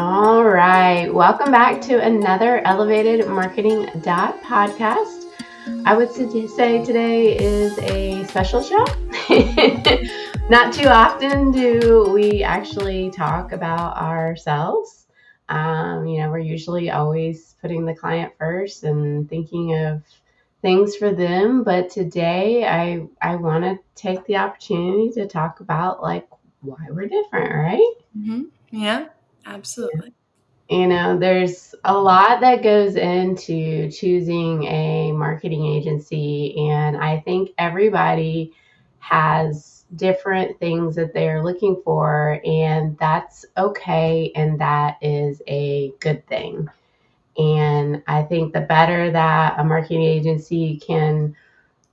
All right. Welcome back to another Elevated Marketing podcast. I would say today is a special show. Not too often do we actually talk about ourselves. We're usually always putting the client first and thinking of things for them. But today I want to take the opportunity to talk about why we're different, right? Yeah, absolutely. There's a lot that goes into choosing a marketing agency, and I think everybody has different things that they're looking for, and that's okay, and that is a good thing. And I think the better that a marketing agency can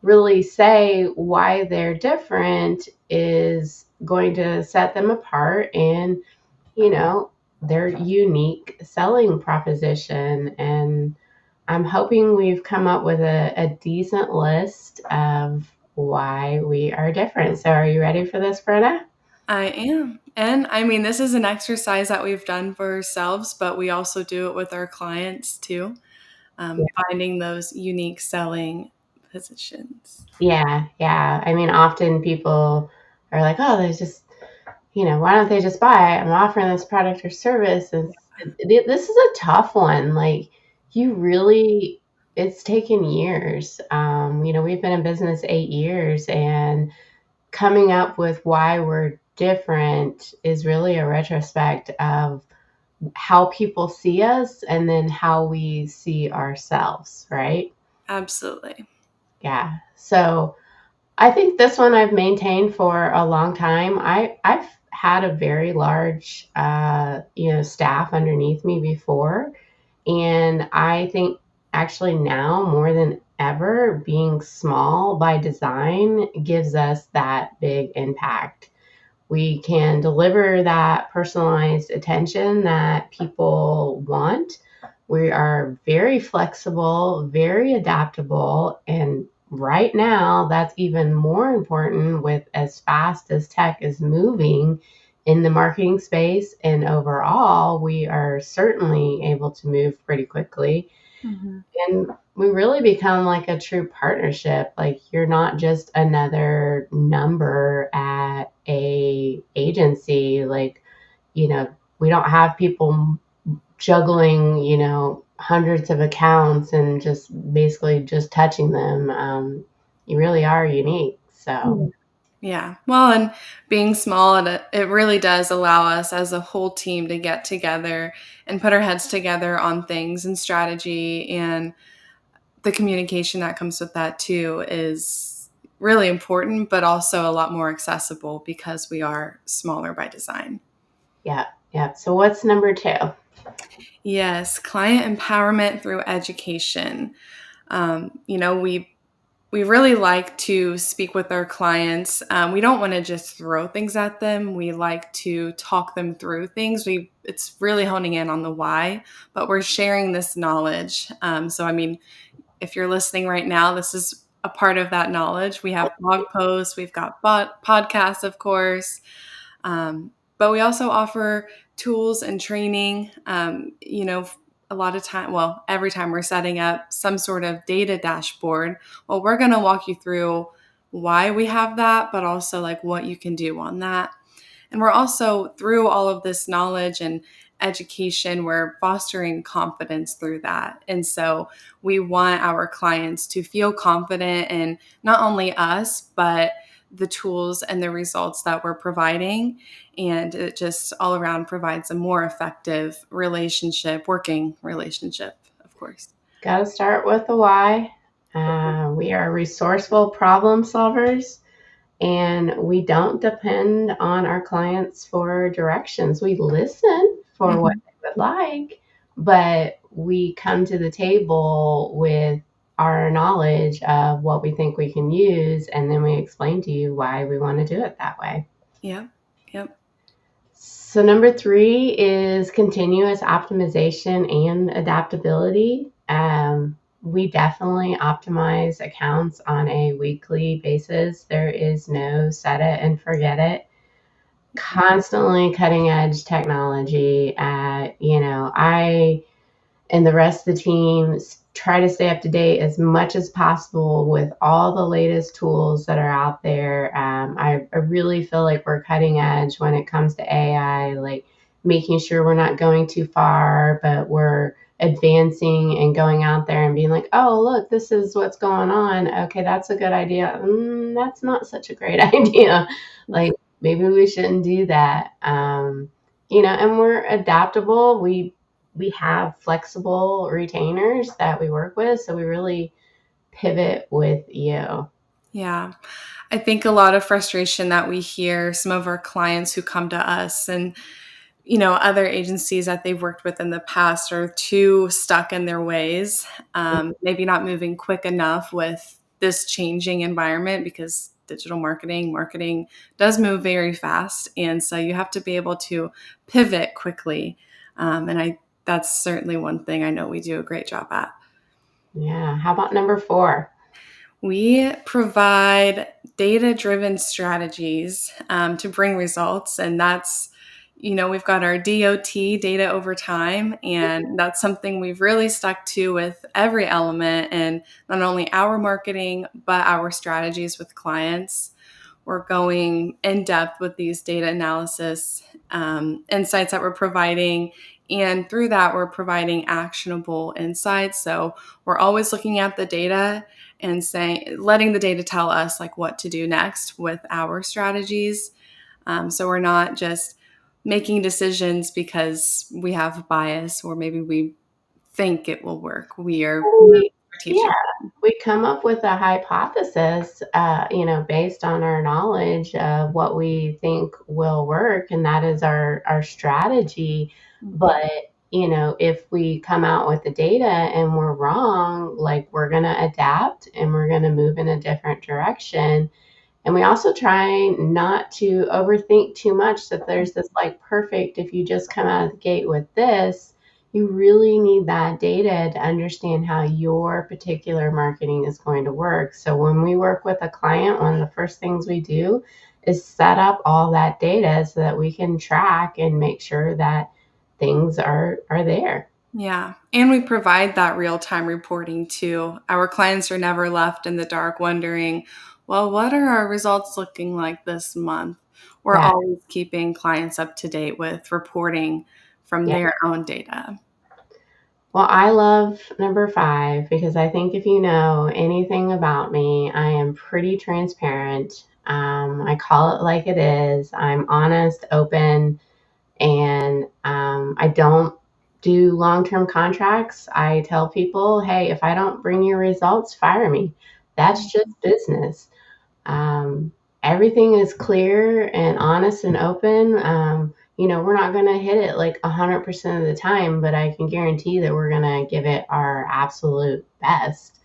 really say why they're different is going to set them apart and you know, their unique selling proposition. And I'm hoping we've come up with a decent list of why we are different. So, are you ready for this, Brenna? I am. And I mean, this is an exercise that we've done for ourselves, but we also do it with our clients too, finding those unique selling positions. Yeah. I mean, often people are like, oh, there's just, why don't they just buy it? I'm offering this product or service. And this is a tough one. Like, you really, it's taken years. We've been in business 8 years, and coming up with why we're different is really a retrospect of how people see us and then how we see ourselves, right? Absolutely. Yeah. So I think this one I've maintained for a long time. I've had a very large, staff underneath me before, and I think actually now more than ever, being small by design gives us that big impact. We can deliver that personalized attention that people want. We are very flexible, very adaptable, and right now that's even more important with as fast as tech is moving in the marketing space. And overall, we are certainly able to move pretty quickly. Mm-hmm. And we really become like a true partnership. Like, you're not just another number at a agency. We don't have people juggling, hundreds of accounts and just basically just touching them. You really are unique. So Yeah. Well, and being small, it really does allow us as a whole team to get together and put our heads together on things and strategy, and the communication that comes with that too is really important, but also a lot more accessible because we are smaller by design. yeah. So what's number two? Yes, client empowerment through education. We really like to speak with our clients. We don't want to just throw things at them. We like to talk them through things. It's really honing in on the why, but we're sharing this knowledge. So, I mean, if you're listening right now, this is a part of that knowledge. We have blog posts, we've got podcasts, of course, but we also offer tools and training. A lot of time, well, every time we're setting up some sort of data dashboard, well, we're going to walk you through why we have that, but also like what you can do on that. And we're also, through all of this knowledge and education, we're fostering confidence through that. And so we want our clients to feel confident in not only us, but the tools and the results that we're providing. And it just all around provides a more effective working relationship, of course. Got to start with the why. We are resourceful problem solvers, and we don't depend on our clients for directions. We listen for what Mhm. they would like, but we come to the table with our knowledge of what we think we can use, and then we explain to you why we want to do it that way. Yep. Yep. So, number three is continuous optimization and adaptability. We definitely optimize accounts on a weekly basis. There is no set it and forget it. constantly cutting edge technology. I and the rest of the team try to stay up to date as much as possible with all the latest tools that are out there. I really feel like we're cutting edge when it comes to AI, like making sure we're not going too far, but we're advancing and going out there and being like, oh, look, this is what's going on. Okay, that's a good idea. That's not such a great idea. Like, maybe we shouldn't do that. And we're adaptable. We have flexible retainers that we work with, so we really pivot with you. Yeah. I think a lot of frustration that we hear, some of our clients who come to us and other agencies that they've worked with in the past are too stuck in their ways, maybe not moving quick enough with this changing environment because digital marketing does move very fast. And so you have to be able to pivot quickly. And that's certainly one thing I know we do a great job at. Yeah. How about number 4? We provide data driven strategies to bring results. And that's, we've got our DOT, data over time. And that's something we've really stuck to with every element and not only our marketing, but our strategies with clients. We're going in depth with these data analysis insights that we're providing. And through that, we're providing actionable insights. So we're always looking at the data and letting the data tell us like what to do next with our strategies. So we're not just making decisions because we have bias or maybe we think it will work. We are We, yeah, strategic. we come up with a hypothesis, based on our knowledge of what we think will work, and that is our strategy. Mhm. But if we come out with the data and we're wrong, like, we're gonna adapt and we're gonna move in a different direction. And we also try not to overthink too much that there's this like perfect, if you just come out of the gate with this, you really need that data to understand how your particular marketing is going to work. So when we work with a client, one of the first things we do is set up all that data so that we can track and make sure that things are there. Yeah. And we provide that real time reporting too. Our clients are never left in the dark wondering, well, what are our results looking like this month? We're That always keeping clients up to date with reporting from yeah. their own data. Well, I love number 5 because I think if you know anything about me, I am pretty transparent. I call it like it is. I'm honest, open, and I don't do long term contracts. I tell people, hey, if I don't bring you results, fire me. That's just business. Um, Everything is clear and honest and open. We're not going to hit it like 100% of the time, but I can guarantee that we're going to give it our absolute best.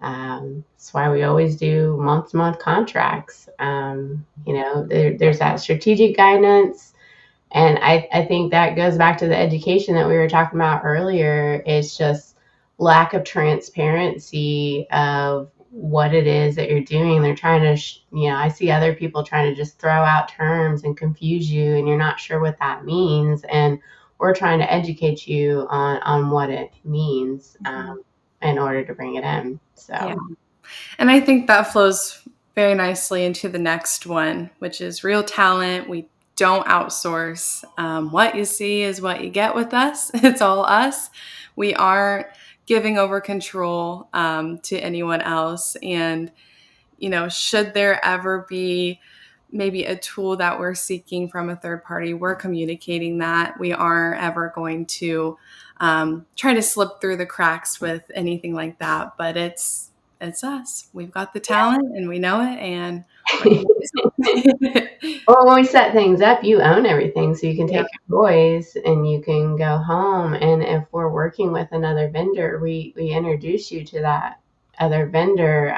That's why we always do month to month contracts. There's that strategic guidance. And I think that goes back to the education that we were talking about earlier. It's just lack of transparency of what it is that you're doing. They're trying to, I see other people trying to just throw out terms and confuse you, and you're not sure what that means. And we're trying to educate you on what it means Mhm. in order to bring it in. Yeah. So, And I think that flows very nicely into the next one, which is real talent. We don't outsource. What you see is what you get with us. It's all us. We aren't giving over control to anyone else. And, should there ever be maybe a tool that we're seeking from a third party, we're communicating that. We aren't ever going to try to slip through the cracks with anything like that. But it's us. We've got the talent and we know it, and we're going to do something. well, when we set things up, you own everything. So you can Yeah. take your voice and you can go home. And if we're working with another vendor, we introduce you to that other vendor.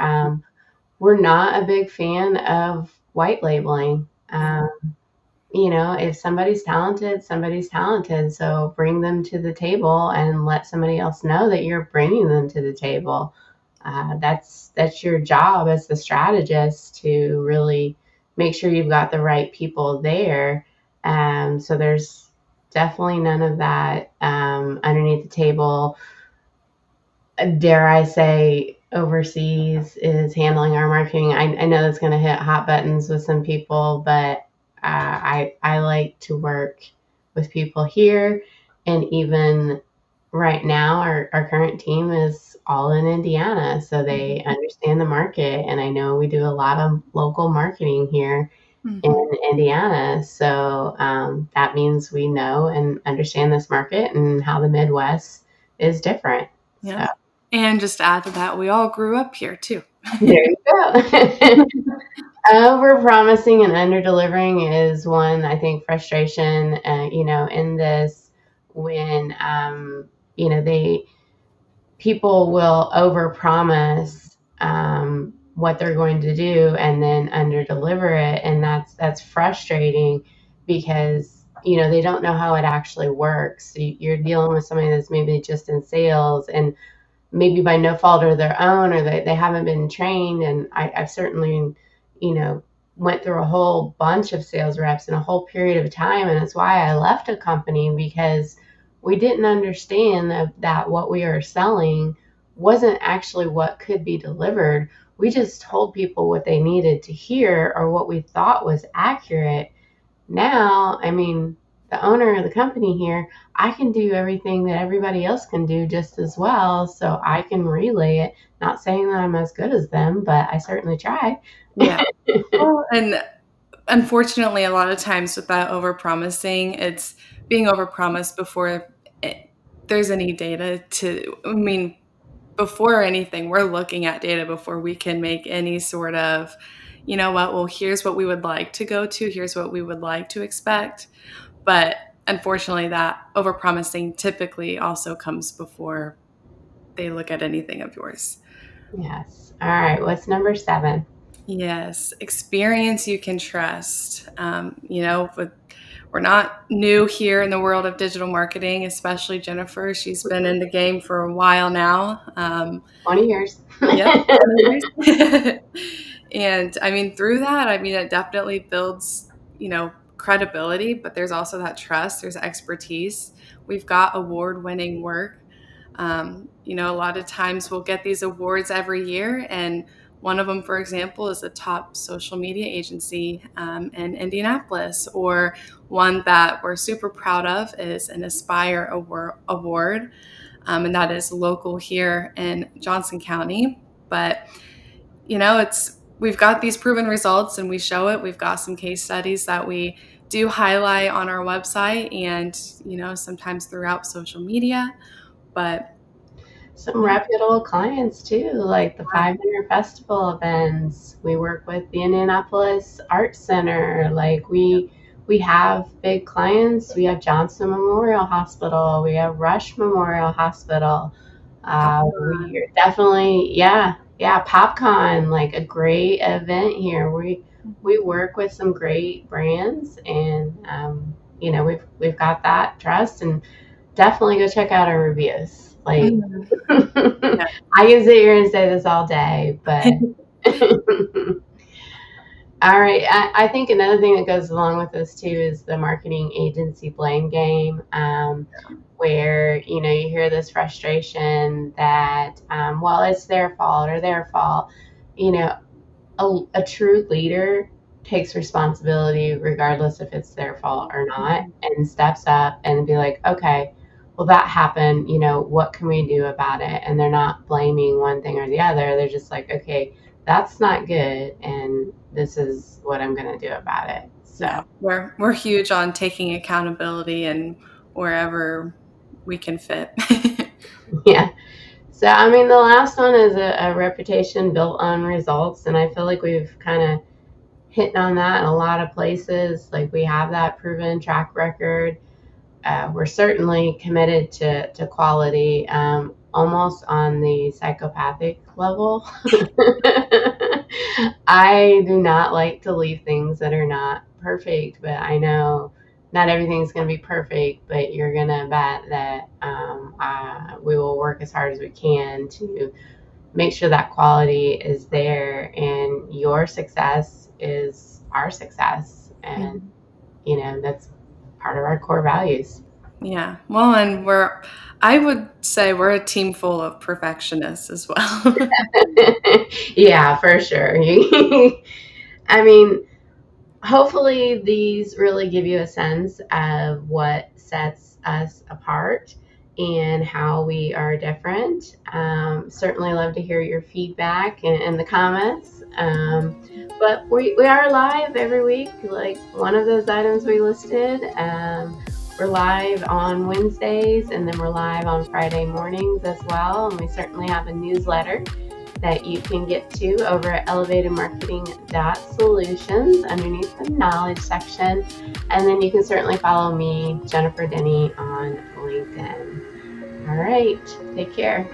We're not a big fan of white labeling. Yeah. If somebody's talented, somebody's talented. So bring them to the table and let somebody else know that you're bringing them to the table. That's your job as the strategist to really make sure you've got the right people there. So there's definitely none of that underneath the table. Dare I say, overseas is handling our marketing. I know that's going to hit hot buttons with some people, but I like to work with people here. And even right now, our current team is all in Indiana, so they understand the market. And I know we do a lot of local marketing here Mm-hmm. in Indiana. So that means we know and understand this market and how the Midwest is different. So Yeah. And just to add to that, we all grew up here too. there you go. Over promising and under delivering is one, I think, frustration, in this when, they people will over promise what they're going to do and then under deliver it. And that's frustrating because, they don't know how it actually works. So you're dealing with somebody that's maybe just in sales and maybe by no fault of their own, or they haven't been trained. And I've certainly, you know, went through a whole bunch of sales reps in a whole period of time. And it's why I left a company, because we didn't understand that what we were selling wasn't actually what could be delivered. We just told people what they needed to hear or what we thought was accurate. Now, I mean, the owner of the company here, I can do everything that everybody else can do just as well. So I can relay it. Not saying that I'm as good as them, but I certainly try. Yeah. Well, and unfortunately, a lot of times with that overpromising, it's being overpromised before it, there's any data to, I mean, before anything, we're looking at data before we can make any sort of, you know what, well, here's what we would like to go to, here's what we would like to expect. But unfortunately, that overpromising typically also comes before they look at anything of yours. Yes. All right. What's number 7? Yes, experience you can trust. We're not new here in the world of digital marketing, especially Jennifer. She's been in the game for a while now. 20 years. Yep, 20 years. And I mean, through that, I mean, it definitely builds, credibility, but there's also that trust, there's expertise. We've got award winning work. A lot of times we'll get these awards every year, and one of them, for example, is the top social media agency in Indianapolis, or one that we're super proud of is an Aspire Award, and that is local here in Johnson County. But it's we've got these proven results, and we show it. We've got some case studies that we do highlight on our website, and sometimes throughout social media. But Some yeah, reputable clients too, like the 500 Festival events. We work with the Indianapolis Art Center. Like we have big clients. We have Johnson Memorial Hospital. We have Rush Memorial Hospital. We are definitely, yeah, PopCon, like a great event here. We work with some great brands, and we've got that trust. And definitely go check out our reviews. Like, Mhm. Yeah. I can sit here and say this all day, but all right. I think another thing that goes along with this too is the marketing agency blame game, where you hear this frustration that, well, it's their fault or their fault. You know, a true leader takes responsibility regardless if it's their fault or not, and steps up and be like, okay, well, that happened, what can we do about it? And they're not blaming one thing or the other. They're just like, okay, that's not good, and this is what I'm going to do about it. So Yeah, we're huge on taking accountability and wherever we can fit. yeah. So I mean, the last one is a reputation built on results, and I feel like we've kind of hitting on that in a lot of places. Like, we have that proven track record. We're certainly committed to quality, almost on the psychopathic level. I do not like to leave things that are not perfect, but I know not everything's going to be perfect, but you're going to bet that we will work as hard as we can to make sure that quality is there, and your success is our success. And Mhm. that's part of our core values. Yeah. Well, and I would say we're a team full of perfectionists as well. Yeah, for sure. I mean, hopefully these really give you a sense of what sets us apart and how we are different. Certainly love to hear your feedback in the comments. But we are live every week, like one of those items we listed. We're live on Wednesdays, and then we're live on Friday mornings as well. And we certainly have a newsletter that you can get to over at elevatedmarketing.solutions underneath the knowledge section. And then you can certainly follow me, Jennifer Denny, on LinkedIn. All right, take care.